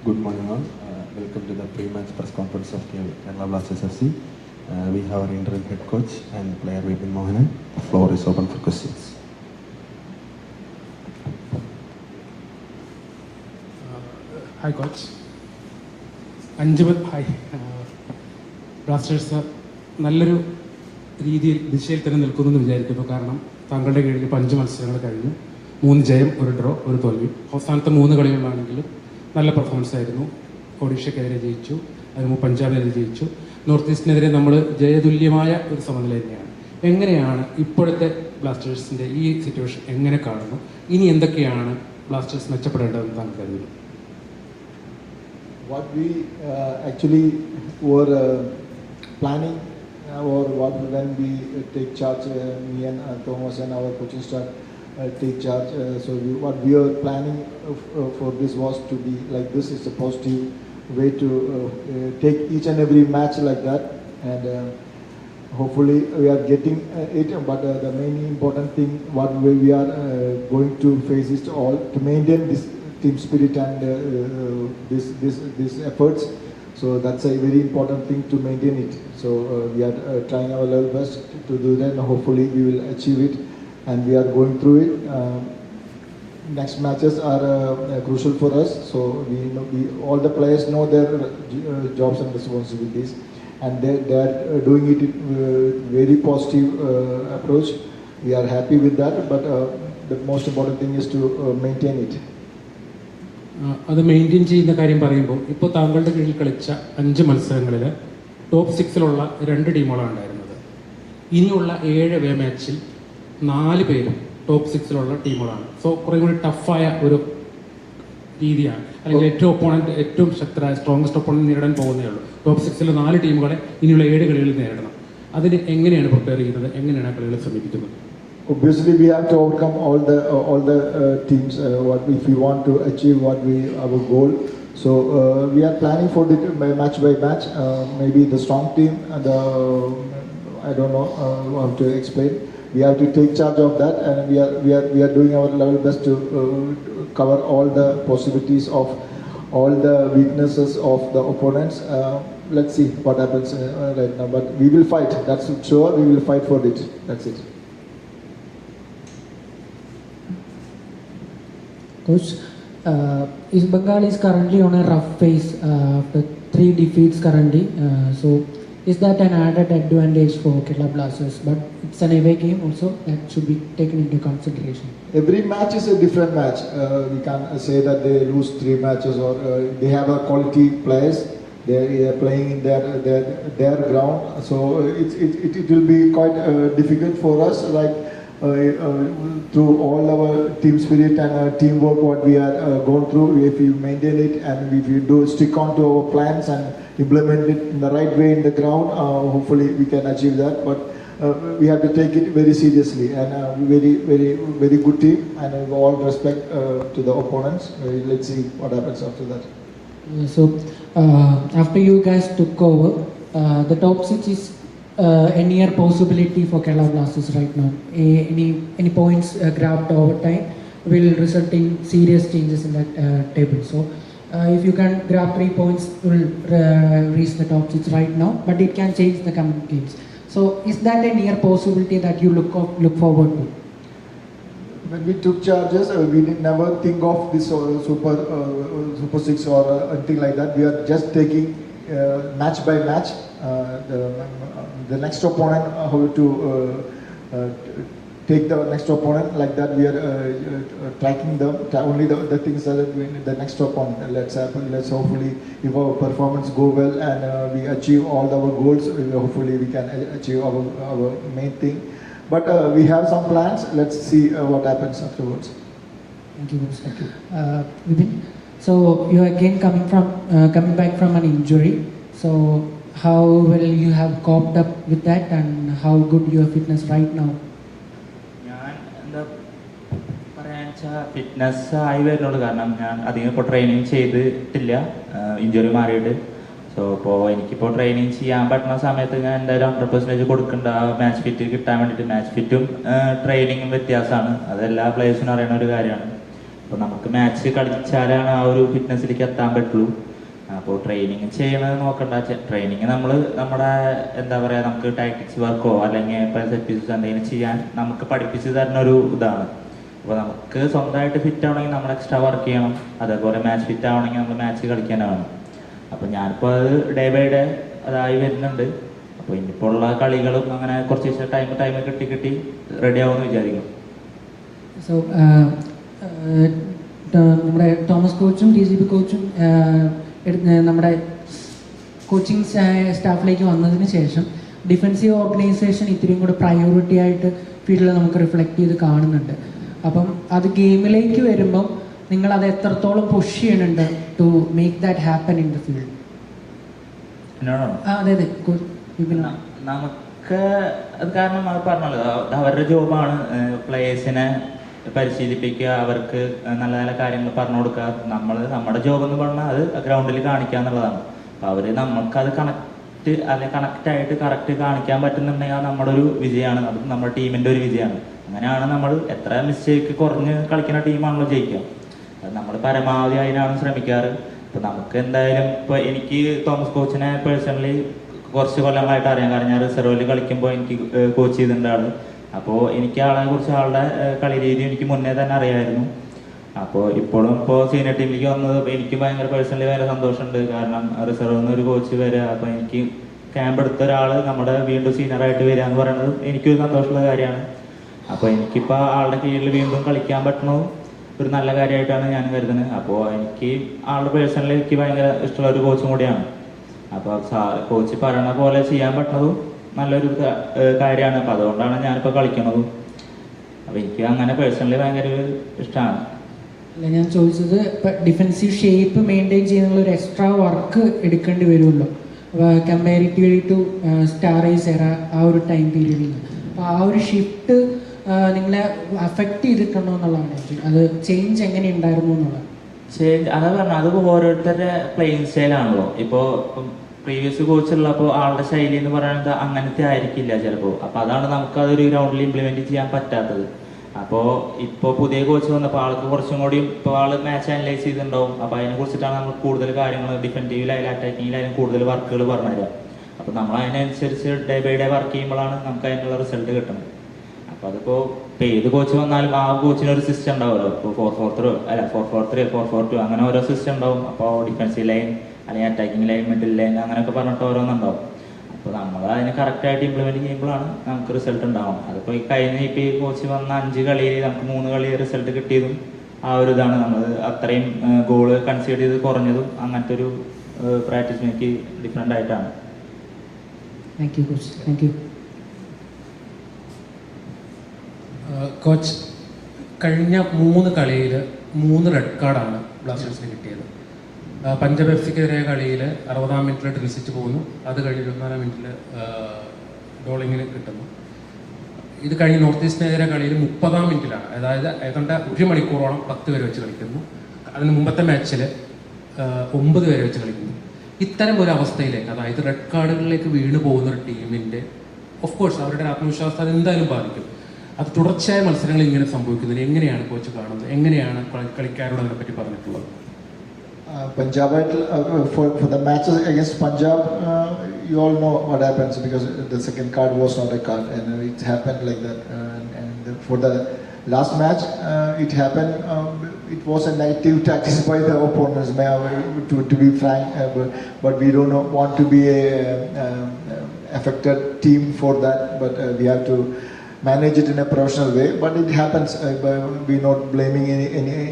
Good morning all. Welcome to the pre-match press conference of Kerala Blasters FC. We have our interim head coach and player Vipin Mohanan. The floor is open for questions. Hi coach. Hi. Blasters നല്ലൊരു രീതിയിൽ ദിശയിൽ തന്നെ നിൽക്കുന്നു എന്ന് വിചാരിക്കുന്നു. കാരണം താങ്കളുടെ കീഴിൽ ഇപ്പോൾ 5 മത്സരങ്ങൾ കഴിഞ്ഞു, 3 ജയം, 1 ഡ്രോ, 1 തോൽവി. അവസാനത്തെ 3 കളികളിലാണെങ്കിലും നല്ല പെർഫോമൻസ് ആയിരുന്നു. ഒഡീഷയ്ക്കെതിരെ ജയിച്ചു, അതിന് പഞ്ചാബിനെതിരെ ജയിച്ചു. നോർത്ത് ഈസ്റ്റിനെതിരെ നമ്മൾ ജയതുല്യമായ ഒരു സമനില തന്നെയാണ്. എങ്ങനെയാണ് ഇപ്പോഴത്തെ ബ്ലാസ്റ്റേഴ്സിൻ്റെ ഈ സിറ്റുവേഷൻ എങ്ങനെ കാണുന്നു? ഇനി എന്തൊക്കെയാണ് ബ്ലാസ്റ്റേഴ്സ് മെച്ചപ്പെടേണ്ടതെന്ന് താങ്കൾ കരുതുന്നു? What we actually were planning, or what when we take charge, me and Thomas and our coaching staff take charge. What we were planning for this was to be like this. Is a positive way to take each and every match like that, and hopefully we are getting it. But the main important thing, what we are going to face is all to maintain this team spirit and this efforts. So that's a very important thing to maintain it. So we are trying our level best to do that, and hopefully we will achieve it, and we are going through it. Next matches are crucial for us, so all the players know their jobs and responsibilities, and they are doing it very positive approach. We are happy with that, but the most important thing is to maintain it. അത് maintain ചെയ്യുന്ന കാര്യം പറയുമ്പോൾ, ഇപ്പോൾ താങ്കളുടെ കീഴിൽ കളിച്ച 5 മത്സരങ്ങളിൽ top 6 2 ടീമുകളാണ് ഉണ്ടായിരുന്നത്. ഇനിയുള്ള 7 അവേ മാച്ചിൽ 4 പേരും ടോപ്പ് 6 ടീമുകളാണ്. സോ കുറേ കൂടി ടഫായ ഒരു രീതിയാണ്, അല്ലെങ്കിൽ ഏറ്റവും ശക്തരായ സ്ട്രോങ്ങസ്റ്റ് ഒപ്പോണന്റ് നേരിടാൻ പോകുന്നേ ഉള്ളൂ. ടോപ്പ് 6 4 ടീമുകളെ ഇനിയുള്ള 7 കളികളിൽ നേരിടണം. അതിന് എങ്ങനെയാണ് പ്രിപ്പയർ ചെയ്യുന്നത്? എങ്ങനെയാണ് ആ കളികളെ സമീപിക്കുന്നത്? Obviously, we have to overcome all the teams. If we want to achieve our goal, so we are planning for it match by match. Maybe the strong team, I don't know how to explain. We have to take charge of that, and we are doing our level best to cover all the possibilities of all the weaknesses of the opponents. Let's see what happens right now, but we will fight. That's sure. We will fight for it. That's it. Coach, East Bengal is currently on a rough phase after 3 defeats currently. So is that an added advantage for Kerala Blasters? But it's an away game also that should be taken into consideration. Every match is a different match. We can't say that they lose 3 matches, or they have a quality players. They are playing in their ground. So it will be quite difficult for us. Like. Through all our team spirit and teamwork, what we are going through, if we maintain it and if we do stick on to our plans and implement it in the right way in the ground, hopefully we can achieve that. But we have to take it very seriously, and very good team, and with all respect to the opponents. Let's see what happens after that. So after you guys took over, the top 6 is a near possibility for Kerala Blasters right now. Any points grabbed over time will result in serious changes in that table. So if you can grab 3 points, you will reach the top 6 right now, but it can change the coming games. So is that a near possibility that you look forward to? When we took charges, we did never think of this super 6 or anything like that. We are just taking match by match. The next opponent, how to take the next opponent like that. We are tracking only the things that are doing the next opponent. Let's hopefully, if our performance go well and we achieve all our goals, hopefully we can achieve our main thing. But we have some plans. Let's see what happens afterwards. Thank you. Thank you. Vipin, so you are again coming back from an injury. So how well you have coped up with that, and how good your fitness right now? ഞാൻ എന്താ പറയാന്ന് വെച്ചാൽ fitness ആയി വരുന്നുള്ളൂ. കാരണം ഞാൻ അധികം ഇപ്പോൾ ട്രെയിനിങ് ചെയ്തിട്ടില്ല, ഇഞ്ചുറി മാറിയിട്ട്. സോ ഇപ്പോൾ എനിക്കിപ്പോൾ ട്രെയിനിങ് ചെയ്യാൻ പറ്റുന്ന സമയത്ത് ഞാൻ എന്തായാലും 100% കൊടുക്കേണ്ട മാച്ച് ഫിറ്റ് കിട്ടാൻ വേണ്ടിയിട്ട്. മാച്ച് ഫിറ്റും ട്രെയിനിങ്ങും വ്യത്യാസമാണ്, അതെല്ലാ പ്ലേയേഴ്സിനും അറിയുന്ന ഒരു കാര്യമാണ്. അപ്പോൾ നമുക്ക് മാച്ച് കളിച്ചാലാണ് ആ ഒരു ഫിറ്റ്നസ്സിലേക്ക് എത്താൻ പറ്റുള്ളൂ. അപ്പോൾ ട്രെയിനിങ് ചെയ്യണത് നോക്കണ്ട, ട്രെയിനിങ് നമ്മൾ നമ്മുടെ എന്താ പറയുക, നമുക്ക് ടാക്ടിക്സ് വർക്കോ അല്ലെങ്കിൽ ഇപ്പോൾ സെറ്റ് പീസസ് എന്തെങ്കിലും ചെയ്യാൻ നമുക്ക് പഠിപ്പിച്ച് തരുന്ന ഒരു ഇതാണ്. അപ്പോൾ നമുക്ക് സ്വന്തമായിട്ട് ഫിറ്റ് ആവണമെങ്കിൽ നമ്മൾ എക്സ്ട്രാ വർക്ക് ചെയ്യണം. അതേപോലെ മാച്ച് ഫിറ്റ് ആവണമെങ്കിൽ നമ്മൾ മാച്ച് കളിക്കാനാണ്. അപ്പോൾ ഞാനിപ്പോൾ അത് ഡേ ബൈ ഡേ അതായി വരുന്നുണ്ട്. അപ്പോൾ ഇനിയിപ്പോൾ ഉള്ള കളികളും അങ്ങനെ കുറച്ച് ടൈം കിട്ടി റെഡി ആവുമെന്ന് വിചാരിക്കും. സോ നമ്മുടെ തോമസ് കോച്ചും DCP കോച്ചും നമ്മുടെ കോച്ചിങ് സ്റ്റാഫിലേക്ക് വന്നതിന് ശേഷം ഡിഫൻസീവ് ഓർഗനൈസേഷൻ ഇത്തിരിയും കൂടെ പ്രയോറിറ്റി ആയിട്ട് ഫീൽഡിൽ നമുക്ക് റിഫ്ലക്റ്റ് ചെയ്ത് കാണുന്നുണ്ട്. അപ്പം അത് ഗെയിമിലേക്ക് വരുമ്പം നിങ്ങൾ അത് എത്രത്തോളം പുഷ് ചെയ്യുന്നുണ്ട് to make that happen in the field? അതെ അതെ, നമുക്ക് അത് കാരണം അത് പറഞ്ഞല്ലോ, അവരുടെ ജോബാണ് പ്ലേയേഴ്സിനെ പരിശീലിപ്പിക്കുക, അവർക്ക് നല്ല നല്ല കാര്യങ്ങൾ പറഞ്ഞു കൊടുക്കുക. നമ്മുടെ ജോബ് എന്ന് പറഞ്ഞാൽ അത് ഗ്രൗണ്ടിൽ കാണിക്കുക എന്നുള്ളതാണ്. അപ്പോൾ അവർ നമുക്കത് കണക്റ്റായിട്ട് കറക്റ്റ് കാണിക്കാൻ പറ്റുന്നുണ്ടെങ്കിൽ അത് നമ്മുടെ ഒരു വിജയമാണ്, അത് നമ്മുടെ ടീമിൻ്റെ ഒരു വിജയമാണ്. അങ്ങനെയാണ് നമ്മൾ എത്ര മിസ്റ്റേക്ക് കുറഞ്ഞ് കളിക്കുന്ന ടീമാണല്ലോ ജയിക്കുക. അത് നമ്മൾ പരമാവധി അതിനാണ് ശ്രമിക്കാറ്. ഇപ്പോൾ നമുക്ക് എന്തായാലും ഇപ്പോൾ എനിക്ക് തോമസ് കോച്ചിനെ പേഴ്സണലി കുറച്ച് കൊല്ലങ്ങളായിട്ട് അറിയാം. കാരണം ഞാൻ റിസർവിൽ കളിക്കുമ്പോൾ എനിക്ക് കോച്ച് ചെയ്തിട്ടുണ്ട് ആൾ. അപ്പോൾ എനിക്ക് ആളെ കുറിച്ച് ആളുടെ കളി രീതി എനിക്ക് മുന്നേ തന്നെ അറിയാമായിരുന്നു. അപ്പോൾ ഇപ്പോഴും ഇപ്പോൾ സീനിയർ ടീമിലേക്ക് വന്നത് എനിക്ക് ഭയങ്കര പേഴ്സണലി ഭയങ്കര സന്തോഷമുണ്ട്. കാരണം റിസർവിൽ നിന്ന് ഒരു കോച്ച് വരിക, അപ്പോൾ എനിക്ക് ക്യാമ്പ് എടുത്ത ഒരാൾ നമ്മുടെ വീണ്ടും സീനിയറായിട്ട് വരിക എന്ന് പറയുന്നത് എനിക്കൊരു സന്തോഷമുള്ള കാര്യമാണ്. അപ്പോൾ എനിക്കിപ്പോൾ ആളുടെ കീഴിൽ വീണ്ടും കളിക്കാൻ പറ്റുന്നത് ഒരു നല്ല കാര്യമായിട്ടാണ് ഞാൻ കരുതുന്നത്. അപ്പോൾ എനിക്ക് ആളുടെ പേഴ്സണലി എനിക്ക് ഭയങ്കര ഇഷ്ടമുള്ള ഒരു കോച്ചും കൂടിയാണ്. അപ്പോൾ കോച്ച് പറയണ പോലെ ചെയ്യാൻ പറ്റുന്നതും നല്ലൊരു കാര്യമാണ്. അപ്പോൾ അതുകൊണ്ടാണ് ഞാനിപ്പോൾ കളിക്കുന്നതും. അപ്പോൾ എനിക്ക് അങ്ങനെ പേഴ്സണലി ഭയങ്കര ഇഷ്ടമാണ്. അല്ല, ഞാൻ ചോദിച്ചത് ഇപ്പം ഡിഫെൻസീവ് ഷേപ്പ് മെയിൻറ്റെയിൻ ചെയ്യുന്നുള്ള ഒരു എക്സ്ട്രാ വർക്ക് എടുക്കേണ്ടി വരുമല്ലോ കമ്പാരിറ്റീവ്ലി ടു സ്റ്റാർ ഏജ് എറ ആ ഒരു ടൈം പീരീഡിൽ. അപ്പോൾ ആ ഒരു ഷിഫ്റ്റ് നിങ്ങളെ അഫക്റ്റ് ചെയ്തിട്ടുണ്ടോ എന്നുള്ളതാണ് അത് ചേഞ്ച് എങ്ങനെ ഉണ്ടായിരുന്നു എന്നുള്ളത്. അതാ പറഞ്ഞത്, അത് ഓരോരുത്തരുടെ പ്ലേയിങ് സ്റ്റൈലാണല്ലോ. ഇപ്പോൾ പ്രീവിയസ് കോച്ച് ഉള്ളപ്പോൾ ആളുടെ ശൈലി എന്ന് പറയുന്നത് അങ്ങനത്തെ ആയിരിക്കില്ല ചിലപ്പോൾ. അപ്പോൾ അതാണ് നമുക്കതൊരു ഗ്രൗണ്ടിൽ ഇംപ്ലിമെൻറ്റ് ചെയ്യാൻ പറ്റാത്തത്. അപ്പോൾ ഇപ്പോൾ പുതിയ കോച്ച് വന്നപ്പോൾ ആൾക്ക് കുറച്ചും കൂടി ഇപ്പോൾ ആൾ മാച്ച് അനലൈസ് ചെയ്തിട്ടുണ്ടാവും. അപ്പോൾ അതിനെ കുറിച്ചിട്ടാണ് നമ്മൾ കൂടുതൽ കാര്യങ്ങൾ ഡിഫെൻറ്റീവിലായാലും അറ്റാക്കിങ്ങിലായാലും കൂടുതൽ വർക്കുകൾ പറഞ്ഞുതരിക. അപ്പോൾ നമ്മൾ അതിനനുസരിച്ച് ഡേ ബൈ ഡേ വർക്ക് ചെയ്യുമ്പോഴാണ് നമുക്ക് അതിനുള്ള റിസൾട്ട് കിട്ടുന്നത്. അപ്പോൾ അതിപ്പോൾ ഏത് കോച്ച് വന്നാലും ആ കോച്ചിനൊരു സിസ്റ്റം ഉണ്ടാവുമല്ലോ. ഇപ്പോൾ 4-4-3 അല്ല 4-4-3 4-4-2 അങ്ങനെ ഓരോ സിസ്റ്റം ഉണ്ടാവും. അപ്പോൾ ഡിഫൻസീവ് ലൈൻ അല്ലെങ്കിൽ അറ്റാക്കിംഗ് ലൈൻ മിഡിൽ ലൈൻ അങ്ങനെയൊക്കെ പറഞ്ഞിട്ട് ഓരോന്നുണ്ടാവും. അപ്പോൾ നമ്മൾ അതിനെ കറക്റ്റായിട്ട് ഇംപ്ലിമെൻറ്റ് ചെയ്യുമ്പോഴാണ് നമുക്ക് റിസൾട്ട് ഉണ്ടാവുന്നത്. അതിപ്പോൾ ഇപ്പോൾ ഈ കോച്ച് വന്ന 5 കളിയിൽ നമുക്ക് 3 കളി റിസൾട്ട് കിട്ടിയതും ആ ഒരു ഇതാണ്. നമ്മൾ അത്രയും ഗോള് കൺസീഡ് ചെയ്ത് കുറഞ്ഞതും അങ്ങനത്തെ ഒരു പ്രാക്ടീസ് എനിക്ക് ഡിഫറെൻ്റ് ആയിട്ടാണ്. Thank you coach. Thank you coach. കഴിഞ്ഞ 3 കളിയിൽ 3 റെഡ് കാർഡാണ് ബ്ലാസ്റ്റേഴ്സിന് കിട്ടിയത്. പഞ്ചാബ് എഫ്സിക്കെതിരായ കളിയിൽ 60-ാം മിനിറ്റിൽ ഡ്രിസിച്ച് പോകുന്നു. അത് കഴിഞ്ഞ് 24-ാം മിനിറ്റിൽ ഡോളിങ്ങിന് കിട്ടുന്നു. ഇത് കഴിഞ്ഞ് നോർത്ത് ഈസ്റ്റിനെതിരെ കളിയിൽ 30-ാം മിനിറ്റിലാണ്, അതായത് ഏതാണ്ട് 1 മണിക്കൂറോളം 10 പേര് വെച്ച് കളിക്കുന്നു. അതിന് മുമ്പത്തെ മാച്ചിൽ 9 പേര് വെച്ച് കളിക്കുന്നു. ഇത്തരം ഒരു അവസ്ഥയിലേക്ക്, അതായത് റെഡ് കാർഡുകളിലേക്ക് വീണ് പോകുന്ന ഒരു ടീമിൻ്റെ ഓഫ് കോഴ്സ് അവരുടെ ആത്മവിശ്വാസം അത് എന്തായാലും ബാധിക്കും. അത് തുടർച്ചയായ മത്സരങ്ങൾ ഇങ്ങനെ സംഭവിക്കുന്നതിന് എങ്ങനെയാണ് കോച്ച് കാണുന്നത്? എങ്ങനെയാണ് കളിക്കാരോട് അതിനെപ്പറ്റി പറഞ്ഞിട്ടുള്ളത്? Punjab, for the matches against Punjab, you all know what happens because the second card was not a card and it happened like that. For the last match, it happened. It was a negative tactics by the opponents. To be frank, but we don't want to be a affected team for that. But we have to manage it in a professional way, but it happens. We're not blaming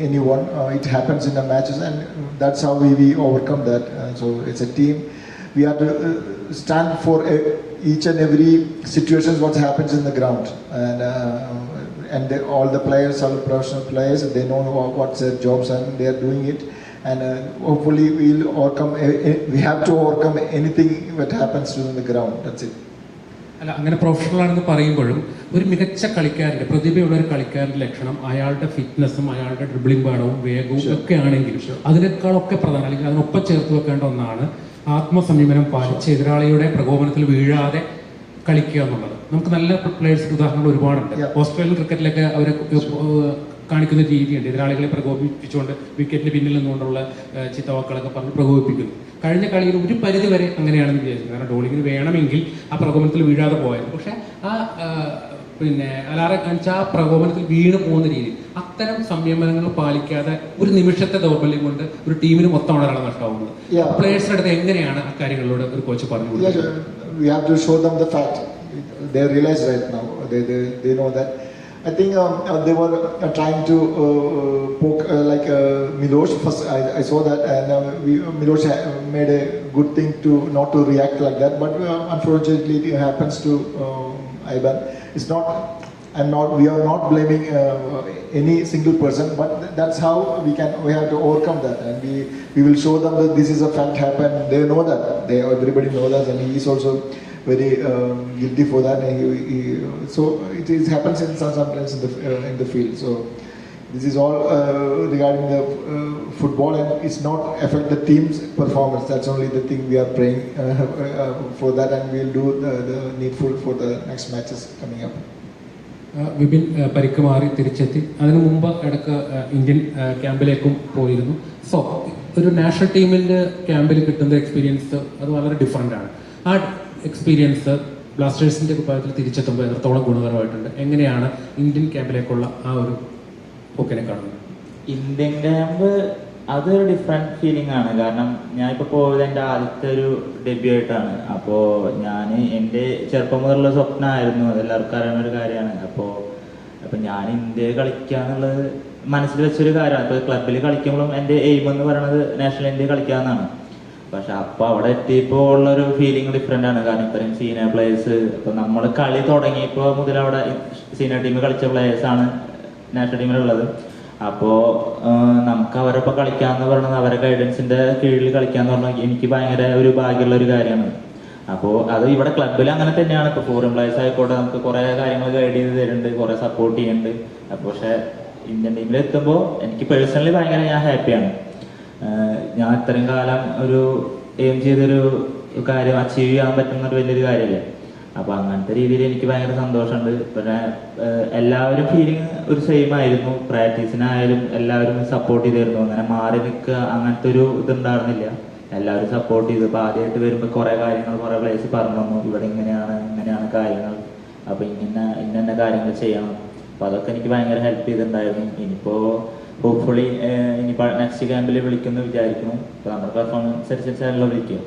anyone. It happens in the matches, and that's how we overcome that. So it's a team. We have to stand for each and every situations what happens in the ground, and all the players are professional players. They know what's their jobs, and they are doing it. And hopefully we'll overcome. We have to overcome anything that happens in the ground. That's it. അല്ല, അങ്ങനെ പ്രൊഫഷണലാണെന്ന് പറയുമ്പോഴും ഒരു മികച്ച കളിക്കാരൻ്റെ, പ്രതിഭയുള്ള ഒരു കളിക്കാരൻ്റെ ലക്ഷണം അയാളുടെ ഫിറ്റ്നസ്സും അയാളുടെ dribbling പാടവും വേഗവും ഒക്കെ ആണെങ്കിലും അതിനേക്കാളൊക്കെ പ്രധാനം, അല്ലെങ്കിൽ അതിനൊപ്പം ചേർത്ത് വെക്കേണ്ട ഒന്നാണ് ആത്മസംയമനം പാലിച്ച് എതിരാളിയുടെ പ്രകോപനത്തിൽ വീഴാതെ കളിക്കുക എന്നുള്ളത്. നമുക്ക് നല്ല പ്ലേയേഴ്സിൻ്റെ ഉദാഹരണങ്ങൾ ഒരുപാടുണ്ട്. ഓസ്ട്രേലിയൻ ക്രിക്കറ്റിലൊക്കെ അവർ കാണിക്കുന്ന രീതിയുണ്ട്. എതിരാളികളെ പ്രകോപിപ്പിച്ചുകൊണ്ട് വിക്കറ്റിന് പിന്നിൽ നിന്നുകൊണ്ടുള്ള ചിത്തവാക്കുകളൊക്കെ പറഞ്ഞ് പ്രകോപിപ്പിക്കുന്നു. കഴിഞ്ഞ കളിയിൽ ഒരു പരിധി വരെ അങ്ങനെയാണെന്ന് വിചാരിച്ചു. കാരണം ഡോളിങ്ങിന് വേണമെങ്കിൽ ആ പ്രകോപനത്തിൽ വീഴാതെ പോയത്. പക്ഷേ ആ പിന്നെ അലാറെ കാണിച്ച ആ പ്രകോപനത്തിൽ വീണ് പോകുന്ന രീതി, അത്തരം സംയമനങ്ങൾ പാലിക്കാതെ ഒരു നിമിഷത്തെ ദൗർബല്യം കൊണ്ട് ഒരു ടീമിന് മൊത്തം ഒരാളെ നഷ്ടമാവുന്നത്. Yeah. പ്ലേയേഴ്സിന്റെ അടുത്ത് എങ്ങനെയാണ് അക്കാര്യങ്ങളിലൂടെ ഒരു കോച്ച് പറഞ്ഞു കൊടുക്കുന്നത്? We have to show them the fact. They realize right now. They know that. I think they were trying to poke Miloš. First, I saw that, and Miloš made a good thing to not to react like that. But unfortunately, it happens to Ivan. It's not. We are not blaming any single person, but that's how we have to overcome that, and we will show them that this is a fact happened. They know that. Everybody knows that, and he is also very guilty for that. And so it happens sometimes in the field. So this is all regarding the football, and it's not affect the team's performance. That's only the thing we are praying for that, and we'll do the needful for the next matches coming up. Vipin പരിക്ക് മാറി തിരിച്ചെത്തി. അതിനു മുമ്പ് ഇടയ്ക്ക് Indian ക്യാമ്പിലേക്കും പോയിരുന്നു. So ഒരു national ടീമിൻ്റെ ക്യാമ്പിൽ കിട്ടുന്ന എക്സ്പീരിയൻസ് അത് വളരെ ഡിഫറെൻ്റ് ആണ്. ആ എക്സ്പീരിയൻസ് ബ്ലാസ്റ്റേഴ്സിൻ്റെ കുപ്പായത്തിൽ തിരിച്ചെത്തുമ്പോൾ എത്രത്തോളം ഗുണകരമായിട്ടുണ്ട്? എങ്ങനെയാണ് ഇന്ത്യൻ ക്യാമ്പിലേക്കുള്ള ആ ഒരു പോക്കിനെ കാണുന്നത്? ഇന്ത്യൻ ക്യാമ്പ് അതൊരു ഡിഫറെൻറ്റ് ഫീലിംഗ് ആണ്. കാരണം ഞാനിപ്പോൾ പോയത് എൻ്റെ ആദ്യത്തെ ഒരു ഡെബ്യൂ ആയിട്ടാണ്. അപ്പോൾ ഞാൻ എൻ്റെ ചെറുപ്പം മുതലുള്ള സ്വപ്നമായിരുന്നു, അതെല്ലാവർക്കും അറിയുന്ന ഒരു കാര്യമാണ്. അപ്പോൾ ഞാൻ ഇന്ത്യയിൽ കളിക്കുക എന്നുള്ളത് മനസ്സിൽ വെച്ചൊരു കാര്യമാണ്. ഇപ്പോൾ ക്ലബ്ബിൽ കളിക്കുമ്പോഴും എൻ്റെ എയിം എന്ന് പറയുന്നത് നാഷണൽ ഇന്ത്യ കളിക്കുക എന്നാണ്. പക്ഷെ അപ്പോൾ അവിടെ എത്തിയപ്പോൾ ഉള്ളൊരു ഫീലിംഗ് ഡിഫറെൻ്റ് ആണ്. കാരണം ഇത്രയും സീനിയർ പ്ലേയേഴ്സ്, ഇപ്പോൾ നമ്മൾ കളി തുടങ്ങിയപ്പോൾ മുതൽ അവിടെ സീനിയർ ടീമിൽ കളിച്ച പ്ലേയേഴ്സാണ് നാഷണൽ ടീമിലുള്ളത്. അപ്പോൾ നമുക്ക് അവരൊപ്പം കളിക്കാമെന്ന് പറയുന്നത്, അവരുടെ ഗൈഡൻസിൻ്റെ കീഴിൽ കളിക്കാമെന്ന് പറഞ്ഞാൽ എനിക്ക് ഭയങ്കര ഒരു ഭാഗ്യമുള്ള ഒരു കാര്യമാണ്. അപ്പോൾ അത് ഇവിടെ ക്ലബ്ബിൽ അങ്ങനെ തന്നെയാണ്. ഇപ്പോൾ ഫോറിൻ പ്ലേയേഴ്സ് ആയിക്കോട്ടെ, നമുക്ക് കുറേ കാര്യങ്ങൾ ഗൈഡ് ചെയ്ത് തരുന്നുണ്ട്, കുറേ സപ്പോർട്ട് ചെയ്യുന്നുണ്ട്. അപ്പോൾ പക്ഷേ ഇന്ത്യൻ ടീമിൽ എത്തുമ്പോൾ എനിക്ക് പേഴ്സണലി ഭയങ്കര ഞാൻ ഹാപ്പിയാണ്. ഞാൻ ഇത്രയും കാലം ഒരു എയിം ചെയ്തൊരു കാര്യം അച്ചീവ് ചെയ്യാൻ പറ്റുന്നൊരു വലിയൊരു കാര്യമല്ലേ. അപ്പോൾ അങ്ങനത്തെ രീതിയിൽ എനിക്ക് ഭയങ്കര സന്തോഷമുണ്ട്. പിന്നെ എല്ലാവരും ഫീലിംഗ് ഒരു സെയിം ആയിരുന്നു. പ്രാക്ടീസിനായാലും എല്ലാവരും സപ്പോർട്ട് ചെയ്തിരുന്നു. അങ്ങനെ മാറി നിൽക്കുക അങ്ങനത്തെ ഒരു ഇതുണ്ടായിരുന്നില്ല. എല്ലാവരും സപ്പോർട്ട് ചെയ്തു. ഇപ്പോൾ ആദ്യമായിട്ട് വരുമ്പോൾ കുറേ കാര്യങ്ങൾ കുറേ പ്ലേസ് പറഞ്ഞു തന്നു. ഇവിടെ ഇങ്ങനെയാണ് കാര്യങ്ങൾ, അപ്പോൾ ഇന്ന കാര്യങ്ങൾ ചെയ്യണം. അപ്പോൾ അതൊക്കെ എനിക്ക് ഭയങ്കര ഹെൽപ്പ് ചെയ്തിട്ടുണ്ടായിരുന്നു. ഇനിയിപ്പോൾ ഹോപ്പ്ഫുള്ളി ഇനിയിപ്പോൾ നെക്സ്റ്റ് ക്യാമ്പിൽ വിളിക്കുമെന്ന് വിചാരിക്കുന്നു. ഇപ്പോൾ നമ്മുടെ പെർഫോമൻസ് അനുസരിച്ചാണല്ലോ വിളിക്കുക.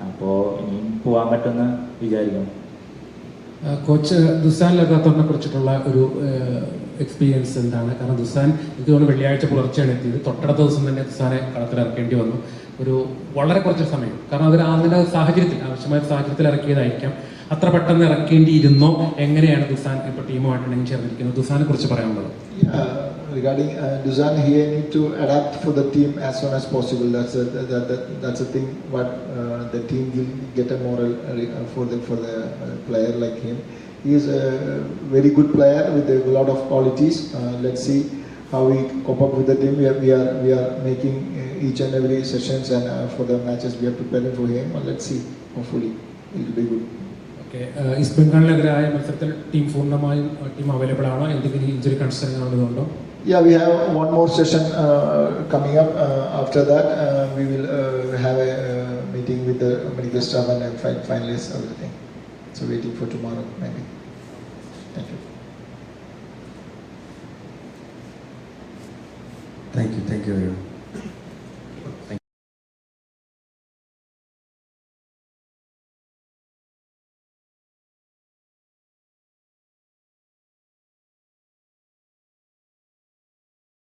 അപ്പോൾ ഇനിയും പോകാൻ പറ്റുമെന്ന് വിചാരിക്കുന്നു. കോച്ച് ദുസാൻ ലഗാത്തോറിനെ കുറിച്ചിട്ടുള്ള ഒരു എക്സ്പീരിയൻസ് എന്താണ്? കാരണം ദുസാൻ എനിക്ക് തോന്നുന്നു വെള്ളിയാഴ്ച പുലർച്ചെയാണ് എത്തിയത്. തൊട്ടടുത്ത ദിവസം തന്നെ ദുസാനെ കളത്തിലിറക്കേണ്ടി വന്നു. ഒരു വളരെ കുറച്ച് സമയം, കാരണം അതിന് അങ്ങനെ സാഹചര്യത്തിൽ ആവശ്യമായ സാഹചര്യത്തിൽ ഇറക്കിയതായിരിക്കാം. അത്ര പെട്ടെന്ന് ഇറക്കേണ്ടിയിരുന്നോ? എങ്ങനെയാണ് ദുസാൻ ഇപ്പോൾ ടീമുമായിട്ട് ഇണങ്ങി ചേർന്നിരിക്കുന്നത്? ദുസാനെ കുറിച്ച് പറയാനുള്ളത്? Regarding Dusan, he need to adapt for the team as soon as possible. That's a thing. What the team will get a moral for the player like him. He is a very good player with a lot of qualities. Let's see how we cope up with the team. We are making each and every sessions, and for the matches we are preparing for him. Let's see. Hopefully, it will be good. Okay, east ബംഗാളിനെതിരായ മത്സരത്തിൽ team പൂർണ്ണമായും team available ആണോ? എന്തെങ്കിലും injury concern ഉള്ളതുകൊണ്ടോ? Yeah, we have one more session coming up. After that, we will have a meeting with the medical staff and finalize everything. So waiting for tomorrow, maybe. Thank you. Thank you very much.